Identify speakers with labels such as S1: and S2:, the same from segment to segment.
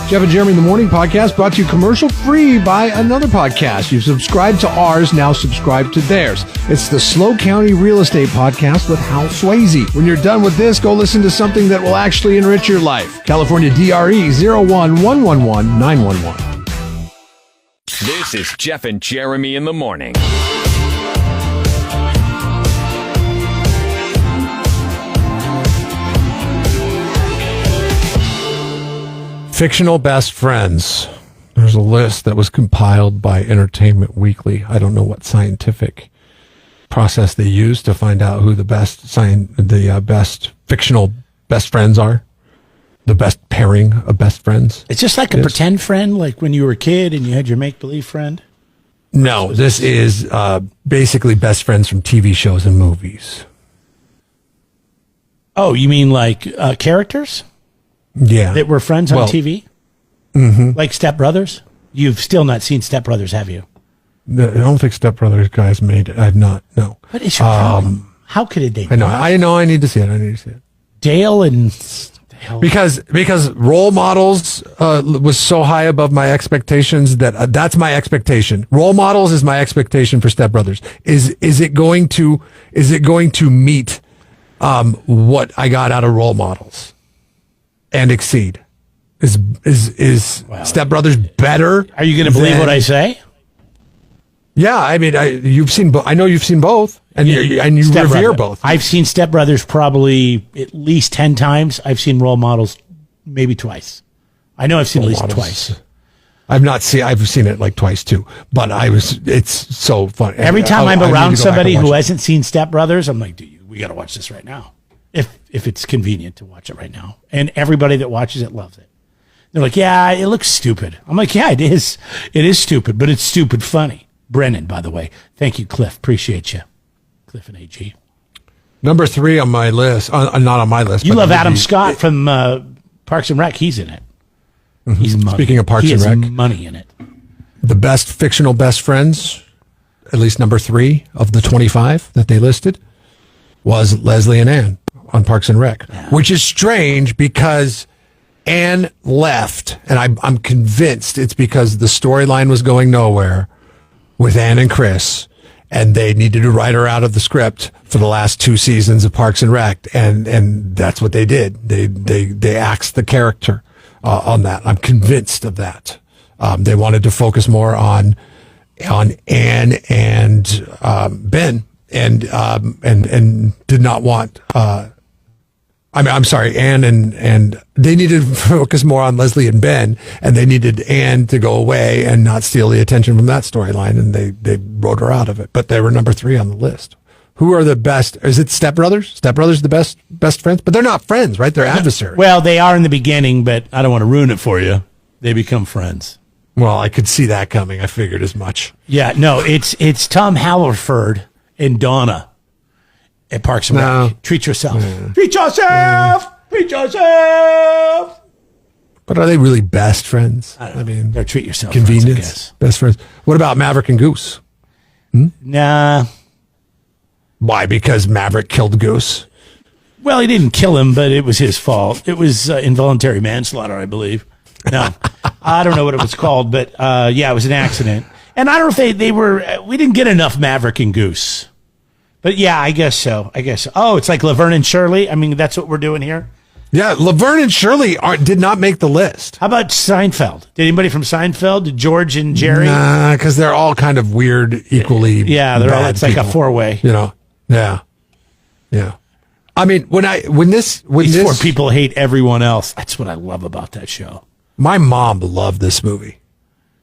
S1: Jeff and Jeremy in the Morning podcast brought to you commercial free by another podcast. You've subscribed to ours, now subscribe to theirs. It's the Slow County Real Estate Podcast with Hal Swayze. When you're done with this, go listen to something that will actually enrich your life. California DRE 011119111.
S2: This is Jeff and Jeremy in the Morning.
S1: Fictional best friends. There's a list that was compiled by Entertainment Weekly. I don't know what scientific process they use to find out who the best fictional best friends are. The best pairing of best friends.
S3: It's just like a pretend friend, like when you were a kid and you had your make-believe friend?
S1: No, this is basically best friends from TV shows and movies.
S3: Oh, you mean like characters?
S1: Yeah.
S3: That were friends on TV? Mm-hmm. Like Step Brothers? You've still not seen Step Brothers, have you?
S1: I don't think Step Brothers guys made it. I've not, no.
S3: What is your problem? How could they?
S1: I know, I need to see it.
S3: Dale and...
S1: Because Role Models was so high above my expectations that that's my expectation. Role Models is my expectation for Step Brothers. Is it going to meet what I got out of Role Models and exceed? Is Step Brothers better?
S3: Are you going to believe what I say?
S1: Yeah, I mean, you've seen. I know you've seen both, and you revere both.
S3: I've seen Step Brothers probably at least 10 times. I've seen Role Models maybe twice. I know I've seen at least twice. I've
S1: seen it like twice too. But it's so fun.
S3: Every time I'm around somebody who hasn't seen Step Brothers, I'm like, dude, we got to watch this right now. If it's convenient to watch it right now, and everybody that watches it loves it. They're like, yeah, it looks stupid. I'm like, yeah, it is. It is stupid, but it's stupid funny. Brennan, by the way. Thank you, Cliff. Appreciate you. Cliff and AG.
S1: Number 3 on my list. Not on my list.
S3: You love Adam Scott from Parks and Rec. He's in it.
S1: Mm-hmm.
S3: He's money.
S1: Speaking of Parks and Rec.
S3: He has money in it.
S1: The best fictional best friends, at least number 3 of the 25 that they listed, was Leslie and Ann on Parks and Rec. Yeah. Which is strange because Ann left, and I'm convinced it's because the storyline was going nowhere with Ann and Chris, and they needed to write her out of the script for the last 2 seasons of Parks and Rec, and that's what they did. They axed the character on that. I'm convinced of that. They wanted to focus more on Ann and Ben, and did not want. I'm sorry, Ann and they needed to focus more on Leslie and Ben, and they needed Ann to go away and not steal the attention from that storyline, and they wrote her out of it. But they were number 3 on the list. Who are the best? Is it Step Brothers? Step Brothers the best friends? But they're not friends, right? They're adversaries.
S3: Well, they are in the beginning, but I don't want to ruin it for you. They become friends.
S1: Well, I could see that coming. I figured as much.
S3: Yeah, no, it's Tom Hallerford and Donna at Parks and Rec. Treat yourself. Yeah. Treat yourself. Yeah. Treat yourself.
S1: But are they really best friends?
S3: I mean, they're treat yourself.
S1: Convenience.
S3: Friends, I guess.
S1: Best friends. What about Maverick and Goose?
S3: Nah.
S1: Why? Because Maverick killed Goose?
S3: Well, he didn't kill him, but it was his fault. It was involuntary manslaughter, I believe. No, I don't know what it was called, but yeah, it was an accident. And I don't know if they were. We didn't get enough Maverick and Goose. But yeah, I guess so. Oh, it's like Laverne and Shirley. I mean, that's what we're doing here.
S1: Yeah, Laverne and Shirley did not make the list.
S3: How about Seinfeld? Did anybody from Seinfeld? Did George and Jerry?
S1: Nah, because they're all kind of weird, equally.
S3: Yeah, they're all. It's like a 4-way.
S1: You know. Yeah. I mean, when these
S3: 4 people hate everyone else. That's what I love about that show.
S1: My mom loved this movie.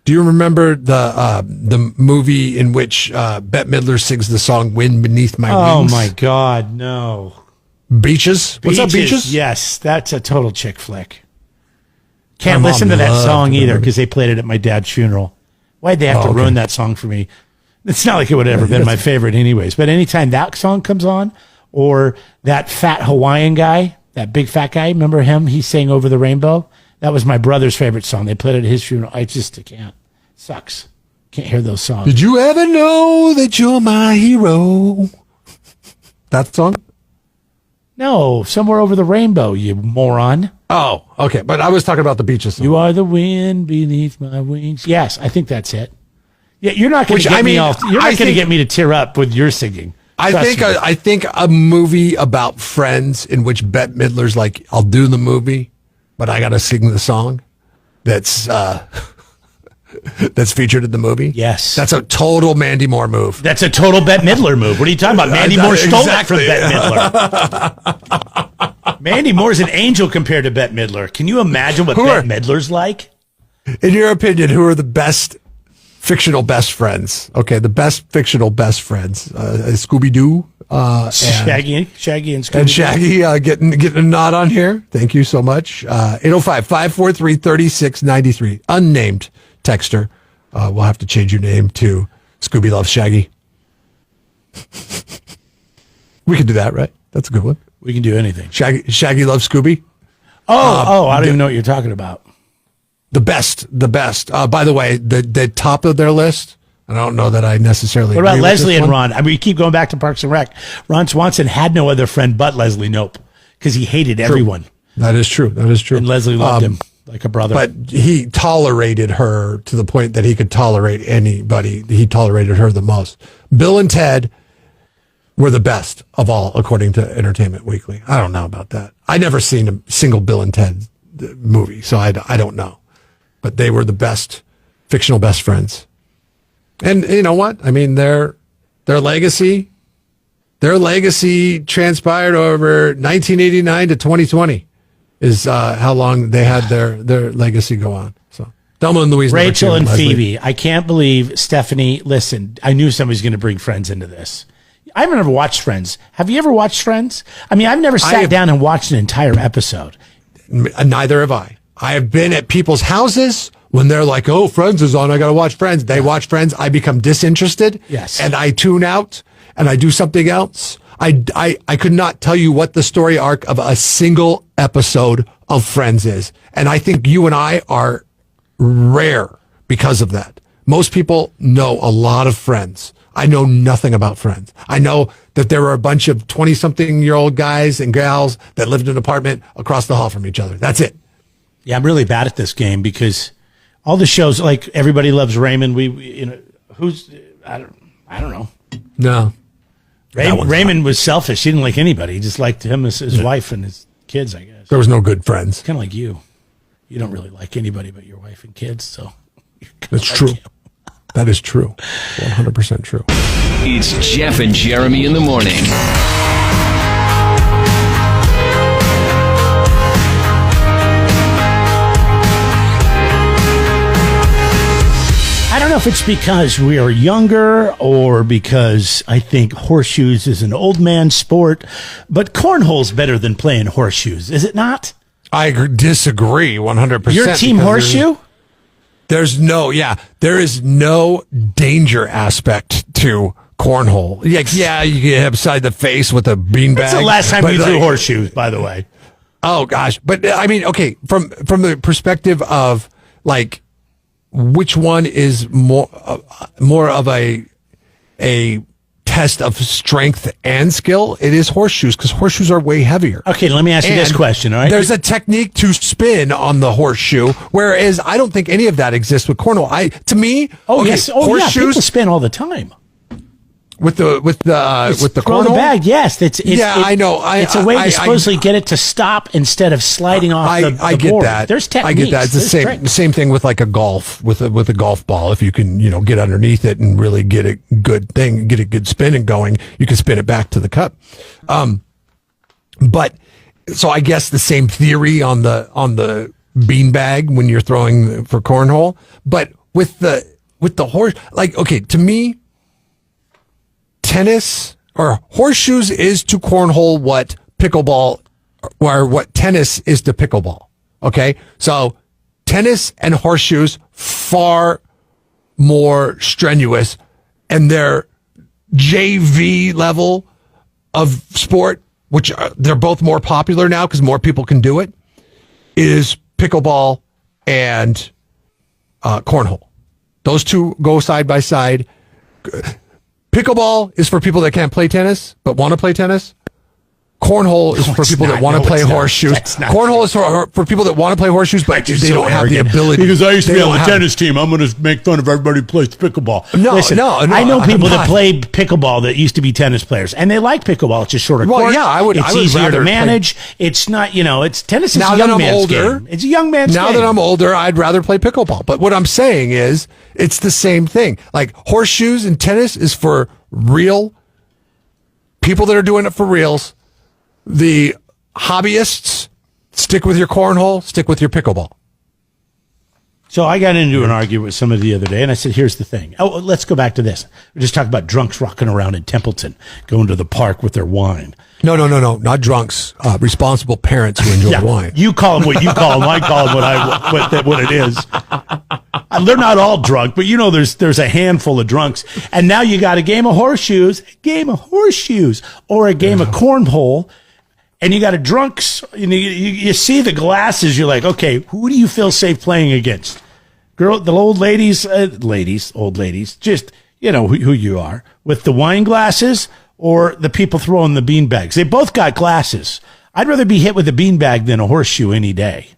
S1: Do you remember the movie in which Bette Midler sings the song "Wind Beneath My Wings"?
S3: Oh my God, no!
S1: Beaches. What's up, Beaches?
S3: Yes, that's a total chick flick. Can't listen to that song either because they played it at my dad's funeral. Why'd they have to ruin that song for me? It's not like it would have ever been my favorite anyways. But anytime that song comes on, or that fat Hawaiian guy, that big fat guy, remember him? He sang "Over the Rainbow." That was my brother's favorite song. They played it at his funeral. I can't. Sucks. Can't hear those songs.
S1: Did you ever know that you're my hero? That song?
S3: No, Somewhere Over the Rainbow, you moron.
S1: Oh, okay. But I was talking about the Beaches song.
S3: You are the wind beneath my wings. Yes, I think that's it. Yeah, you're not going to get me off. You're not going to get me to tear up with your singing.
S1: I think a movie about friends in which Bette Midler's like, I'll do the movie, but I got to sing the song. That's that's featured in the movie.
S3: Yes,
S1: that's a total Mandy Moore move.
S3: That's a total Bette Midler move. What are you talking about? Mandy Moore stole that from Bette Midler. Mandy Moore's an angel compared to Bette Midler. Can you imagine what Bette Midler's like?
S1: In your opinion, who are the best fictional best friends? Okay, the best fictional best friends. Scooby-Doo.
S3: Shaggy and Scooby-Doo.
S1: And Shaggy getting a nod on here. Thank you so much. 805-543-3693. Unnamed texter. We'll have to change your name to Scooby Loves Shaggy. We can do that, right? That's a good one.
S3: We can do anything.
S1: Shaggy Loves Scooby.
S3: I don't even know what you're talking about.
S1: The best. By the way, the top of their list, I don't know that I necessarily
S3: What about
S1: agree with
S3: Leslie
S1: this
S3: and
S1: one.
S3: Ron? I mean, we keep going back to Parks and Rec. Ron Swanson had no other friend but Leslie Knope because he hated everyone.
S1: That is true.
S3: And Leslie loved him like a brother.
S1: But he tolerated her to the point that he could tolerate anybody. He tolerated her the most. Bill and Ted were the best of all, according to Entertainment Weekly. I don't know about that. I never seen a single Bill and Ted movie, so I don't know. But they were the best fictional best friends. And you know what? I mean, their legacy transpired over 1989 to 2020 is how long they had their legacy go on. So Thelma and Louise,
S3: Rachel and Phoebe. I can't believe Stephanie. Listen, I knew somebody's going to bring Friends into this. I've never watched Friends. Have you ever watched Friends? I mean, I've never sat down and watched an entire episode.
S1: Neither have I. I have been at people's houses when they're like, "Oh, Friends is on. I got to watch Friends." They watch Friends. I become disinterested.
S3: Yes.
S1: And I tune out and I do something else. I could not tell you what the story arc of a single episode of Friends is. And I think you and I are rare because of that. Most people know a lot of Friends. I know nothing about Friends. I know that there were a bunch of 20-something-year-old guys and gals that lived in an apartment across the hall from each other. That's it.
S3: Yeah, I'm really bad at this game because all the shows, like Everybody Loves Raymond, I don't know.
S1: No.
S3: Raymond was selfish. He didn't like anybody. He just liked him as his wife and his kids, I guess.
S1: There was no good friends.
S3: Kind of like you. You don't really like anybody but your wife and kids, so.
S1: That's true. That is true. 100% true.
S2: It's Jeff and Jeremy in the morning.
S3: I don't know if it's because we are younger or because I think horseshoes is an old man sport, but cornhole's better than playing horseshoes, is it not?
S1: I disagree 100%.
S3: Your team horseshoe?
S1: There is no danger aspect to cornhole. Yeah, you get hit upside the face with a beanbag.
S3: That's the last time you threw horseshoes, by the way.
S1: Oh gosh, but I mean, okay, from the perspective of like, which one is more of a test of strength and skill? It is horseshoes because horseshoes are way heavier.
S3: Okay, let me ask you this question. All right,
S1: there's a technique to spin on the horseshoe, whereas I don't think any of that exists with cornhole. Horseshoes
S3: people spin all the time.
S1: With the
S3: throw the
S1: cornhole
S3: bag. Yes,
S1: I know.
S3: It's a way to supposedly get it to stop instead of sliding off the
S1: get
S3: board.
S1: that.
S3: There's techniques.
S1: I get that. It's the same thing with like a golf with a golf ball. If you can, get underneath it and really get a good spin going, you can spin it back to the cup. But so I guess the same theory on the beanbag when you're throwing for cornhole, but with the horse, like, okay, to me, tennis or horseshoes is to cornhole what pickleball or what tennis is to pickleball. Okay. So tennis and horseshoes far more strenuous, and their JV level of sport, which they're both more popular now because more people can do it, is pickleball and cornhole. Those two go side by side. Pickleball is for people that can't play tennis but want to play tennis. Cornhole is for people that want to play horseshoes. Cornhole is for people that want to play horseshoes, but they don't have the ability.
S3: Because I used to be on the tennis team. I'm going to make fun of everybody who plays pickleball.
S1: No,
S3: Listen,
S1: no.
S3: I know people that play pickleball that used to be tennis players, and they like pickleball. It's just shorter court.
S1: Well, yeah,
S3: It's easier to manage. It's not, it's tennis is a young man's game. It's a young man's game.
S1: Now that I'm older, I'd rather play pickleball. But what I'm saying is, it's the same thing. Like horseshoes and tennis is for real people that are doing it for reals. The hobbyists, stick with your cornhole, stick with your pickleball.
S3: So I got into an argument with somebody the other day, and I said, here's the thing. Oh, let's go back to this. We just talked about drunks rocking around in Templeton, going to the park with their wine.
S1: No, not drunks. Responsible parents who enjoy wine.
S3: You call them what you call them. I call them what it is. They're not all drunk, but there's a handful of drunks. And now you got a game of horseshoes, or a game of cornhole. And you got a drunks, you see the glasses, you're like, okay, who do you feel safe playing against? The old ladies, just, who you are, with the wine glasses or the people throwing the bean bags. They both got glasses. I'd rather be hit with a bean bag than a horseshoe any day.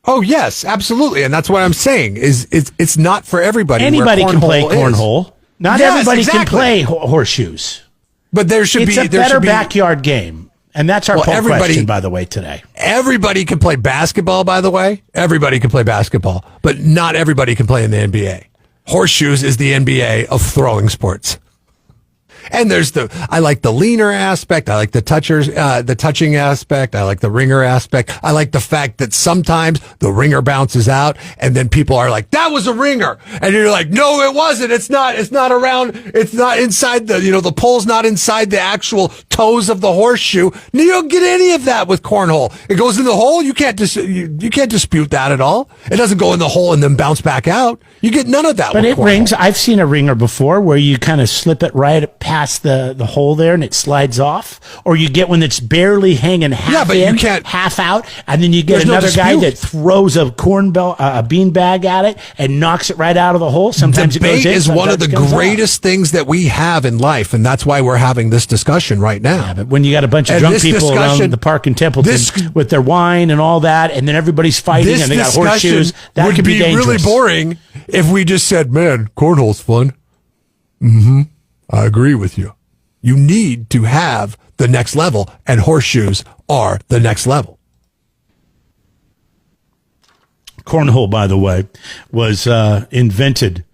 S1: Oh, yes, absolutely. And that's what I'm saying, is it's not for everybody.
S3: Anybody can play cornhole. Not everybody can play horseshoes.
S1: But it's a better
S3: backyard game. And that's our poll question, by the way, today.
S1: Everybody can play basketball, by the way. Everybody can play basketball, but not everybody can play in the NBA. Horseshoes is the NBA of throwing sports. And I like the leaner aspect. I like the touching aspect. I like the ringer aspect. I like the fact that sometimes the ringer bounces out and then people are like, that was a ringer. And you're like, no, it wasn't. It's not around. It's not inside the pole's not inside the actual toes of the horseshoe. You don't get any of that with cornhole. It goes in the hole. You can't dispute that at all. It doesn't go in the hole and then bounce back out. You get none of that.
S3: But it rings. I've seen a ringer before where you kind of slip it right past the hole there and it slides off, or you get one that's barely hanging half in, half out, and then you get another guy that throws a bean bag at it and knocks it right out of the hole. Sometimes
S1: debate
S3: it goes in,
S1: is one of the greatest things that we have in life, and that's why we're having this discussion right now.
S3: Yeah, but when you got a bunch of drunk people around the park in Templeton with their wine and all that, and then everybody's fighting and they got horseshoes, that could be dangerous.
S1: Really boring if we just said, man, cornhole's fun. Mm-hmm. I agree with you. You need to have the next level, and horseshoes are the next level.
S3: Cornhole, by the way, was invented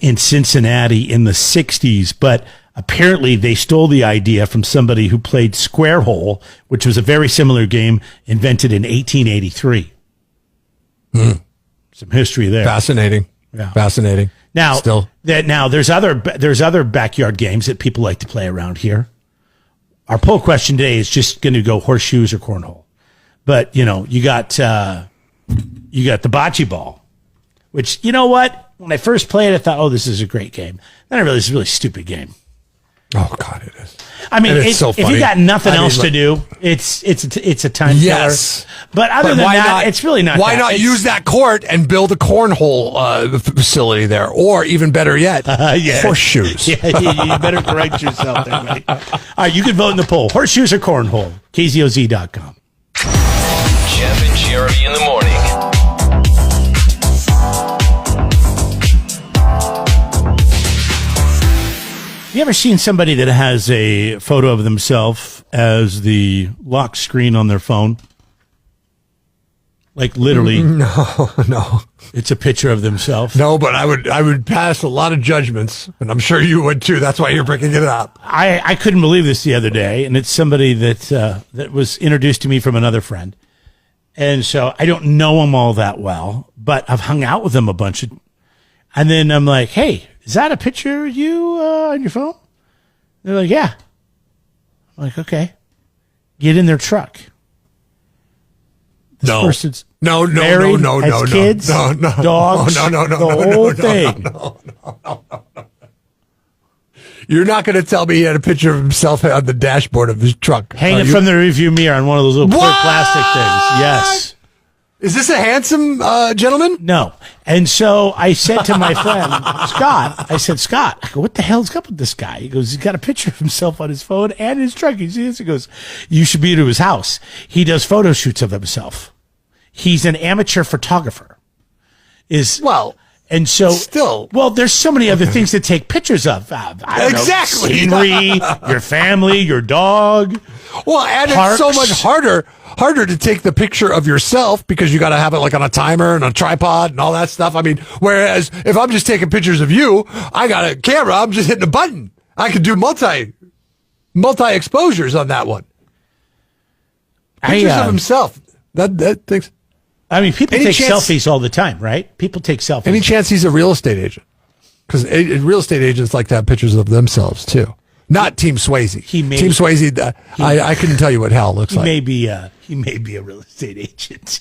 S3: in Cincinnati in the 60s, but apparently they stole the idea from somebody who played square hole, which was a very similar game invented in 1883. Some history there.
S1: Fascinating. Yeah. Fascinating.
S3: Now, there's other backyard games that people like to play around here. Our poll question today is just going to go horseshoes or cornhole. But, you got the bocce ball, which, you know what? When I first played it, I thought, oh, this is a great game. Then I realized it's a really stupid game.
S1: Oh, God, it is.
S3: I mean, if you got nothing else to do, it's a time killer. But other than that, it's really not.
S1: Why not use that court and build a cornhole facility there, or even better yet, horseshoes?
S3: Yeah, you better correct yourself there, buddy. All right, you can vote in the poll: horseshoes or cornhole. KZOZ.com.
S2: Jeff and Jeremy in the morning.
S3: You ever seen somebody that has a photo of themselves as the lock screen on their phone? Like literally.
S1: No.
S3: It's a picture of themselves.
S1: No, but I would pass a lot of judgments, and I'm sure you would too. That's why you're bringing it up.
S3: I couldn't believe this the other day, and it's somebody that was introduced to me from another friend. And so I don't know him all that well, but I've hung out with him a bunch of, and then I'm like, hey, is that a picture of you on your phone? They're like, yeah. I'm like, okay. Get in their truck. This person's married, has kids, dogs, the whole thing.
S1: No. You're not going to tell me he had a picture of himself on the dashboard of his truck.
S3: Hanging from the rearview mirror on one of those little clear plastic things. Yes.
S1: Is this a handsome gentleman?
S3: No. And so I said to my friend, Scott, I go, what the hell's up with this guy? He goes, he's got a picture of himself on his phone and his truck. He sees, he goes, you should be to his house. He does photo shoots of himself. He's an amateur photographer. And so,
S1: still,
S3: there's so many other things to take pictures of. I don't know, scenery, your family, your dog.
S1: Well, and
S3: parks.
S1: It's so much harder to take the picture of yourself because you got to have it like on a timer and a tripod and all that stuff. I mean, whereas if I'm just taking pictures of you, I got a camera. I'm just hitting a button. I can do multi exposures on that one. Pictures of himself. That takes.
S3: I mean, people take selfies all the time, right? People take selfies.
S1: Any chance he's a real estate agent? Because real estate agents like to have pictures of themselves too. Not Team Swayze. Team Swayze. I couldn't tell you what Hal looks like.
S3: He may be a real estate agent.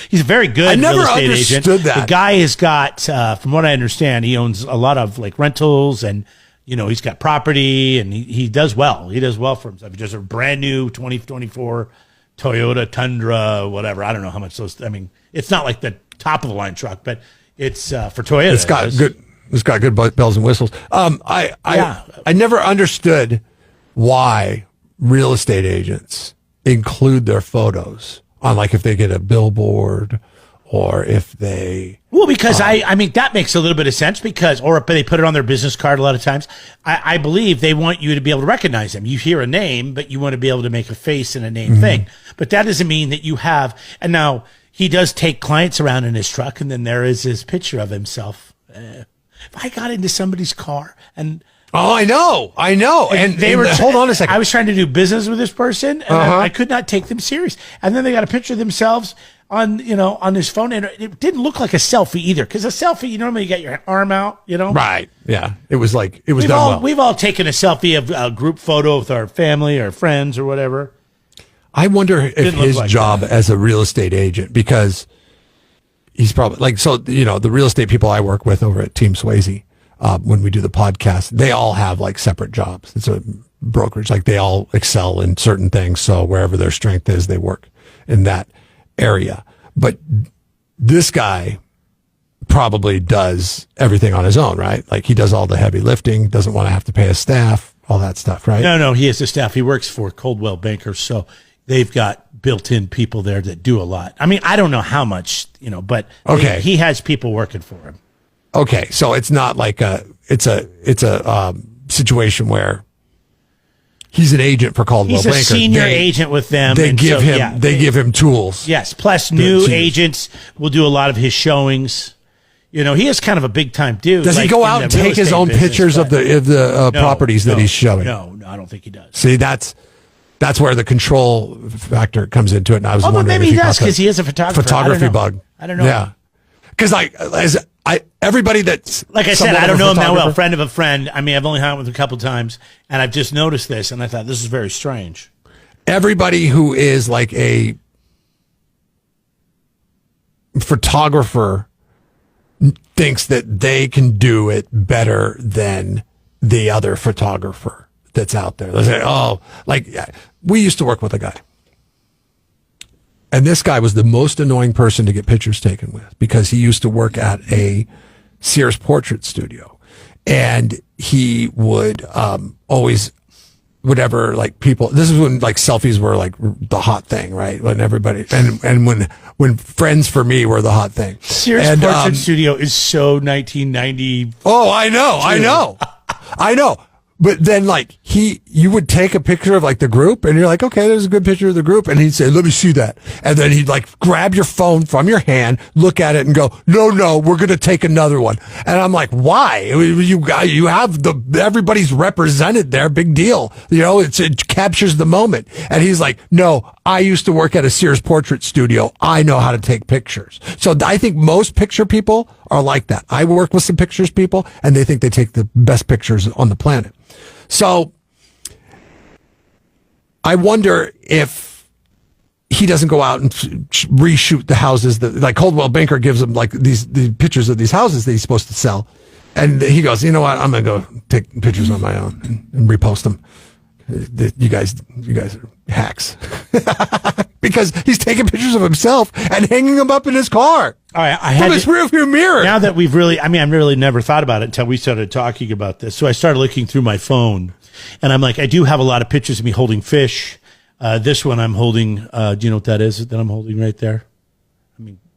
S3: He's a very good
S1: real
S3: estate agent.
S1: That.
S3: The guy has got, from what I understand, he owns a lot of like rentals, and he's got property, and he does well. He does well for himself. He does a brand new 2024 Toyota Tundra, whatever. I don't know how much those. I mean, it's not like the top of the line truck, but it's for Toyota.
S1: It's got good bells and whistles. I never understood why real estate agents include their photos on, like, if they get a billboard or if they.
S3: Well, because I mean, that makes a little bit of sense or they put it on their business card a lot of times. I believe they want you to be able to recognize them. You hear a name, but you want to be able to make a face and a name thing. But that doesn't mean that you have. And now he does take clients around in his truck, and then there is his picture of himself. If I got into somebody's car and.
S1: Oh, I know. And
S3: they were.
S1: Hold on a second.
S3: I was trying to do business with this person, and I could not take them serious. And then they got a picture of themselves on his phone, and it didn't look like a selfie either. Because a selfie, you normally get your arm out,
S1: Right. Yeah. It was done well.
S3: We've all taken a selfie of a group photo with our family or friends or whatever.
S1: I wonder if his job as a real estate agent, because he's probably the real estate people I work with over at Team Swayze. When we do the podcast, they all have like separate jobs. It's a brokerage. Like they all excel in certain things. So wherever their strength is, they work in that area. But this guy probably does everything on his own, right? Like he does all the heavy lifting, doesn't want to have to pay his staff, all that stuff, right?
S3: No, he has a staff. He works for Coldwell Banker. So they've got built-in people there that do a lot. I mean, I don't know how much, but he has people working for him.
S1: Okay, so it's not like it's a situation where he's an agent for Coldwell Banker.
S3: He's a senior agent with them.
S1: They give him tools.
S3: Yes, plus new agents will do a lot of his showings. He is kind of a big time dude.
S1: Does he go out and take his own pictures of the properties that he's showing?
S3: No, I don't think he does.
S1: See, that's where the control factor comes into it. And I was wondering,
S3: maybe he does because he is a photographer.
S1: Photography bug.
S3: I don't know.
S1: Yeah, because everybody that's
S3: like I said, I don't know him that well. Friend of a friend. I mean, I've only hung out with him a couple of times, and I've just noticed this, and I thought this is very strange.
S1: Everybody who is like a photographer thinks that they can do it better than the other photographer that's out there. They say, we used to work with a guy. And this guy was the most annoying person to get pictures taken with because he used to work at a Sears portrait studio. And he would always, whatever, like people, this is when like selfies were like the hot thing, right? When everybody, and when friends for me were the hot thing.
S3: Sears portrait studio is so 1990.
S1: Oh, I know. But then, like, you would take a picture of, like, the group, and you're like, okay, there's a good picture of the group. And he'd say, let me see that. And then he'd, like, grab your phone from your hand, look at it, and go, no, we're going to take another one. And I'm like, why? You have everybody's represented there. Big deal. It captures the moment. And he's like, no, I used to work at a Sears portrait studio. I know how to take pictures. So I think most picture people are like that. I work with some pictures people, and they think they take the best pictures on the planet. So I wonder if he doesn't go out and reshoot the houses that, like, Coldwell Banker gives him like the pictures of these houses that he's supposed to sell. And he goes, you know what? I'm going to go take pictures on my own and repost them. You guys are hacks. because he's taking pictures of himself and hanging them up in his car.
S3: All right, I
S1: from
S3: had
S1: his rearview mirror.
S3: Now that we've really, I really never thought about it until we started talking about this. So I started looking through my phone, and I'm like, I do have a lot of pictures of me holding fish. This one I'm holding. Do you know what that is that I'm holding right there?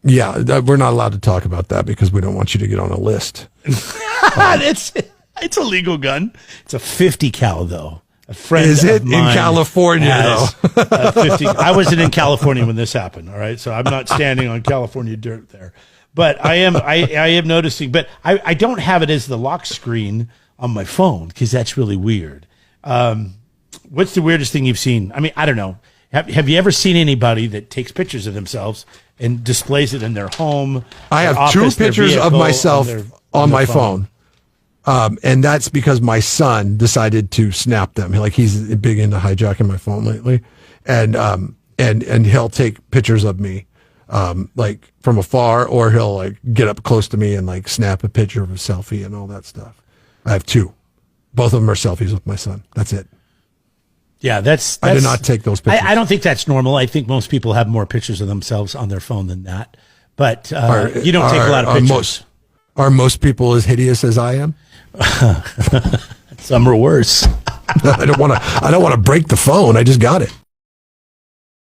S1: Yeah, we're not allowed to talk about that because we don't want you to get on a list.
S3: It's a legal gun. It's a 50 cal though. A friend
S1: is it
S3: of mine
S1: in California
S3: has
S1: though?
S3: a 50. I wasn't in California when this happened. All right, so I'm not standing on California dirt there. But I am noticing. But I don't have it as the lock screen on my phone because that's really weird. What's the weirdest thing you've seen? I mean, I don't know. Have you ever seen anybody that takes pictures of themselves and displays it in their home?
S1: I
S3: their
S1: have two
S3: office, their
S1: pictures of
S3: vehicle,
S1: myself on
S3: their
S1: my phone. And that's because my son decided to snap them. Like he's big into hijacking my phone lately. And he'll take pictures of me, like from afar, or he'll like get up close to me and like snap a picture of a selfie and all that stuff. I have two. Both of them are selfies with my son. That's it.
S3: Yeah, that's
S1: I did not take those pictures.
S3: I don't think that's normal. I think most people have more pictures of themselves on their phone than that. But you don't take a lot of pictures.
S1: Are most people as hideous as I am?
S3: Some are worse.
S1: I don't want to break the phone. I just got it.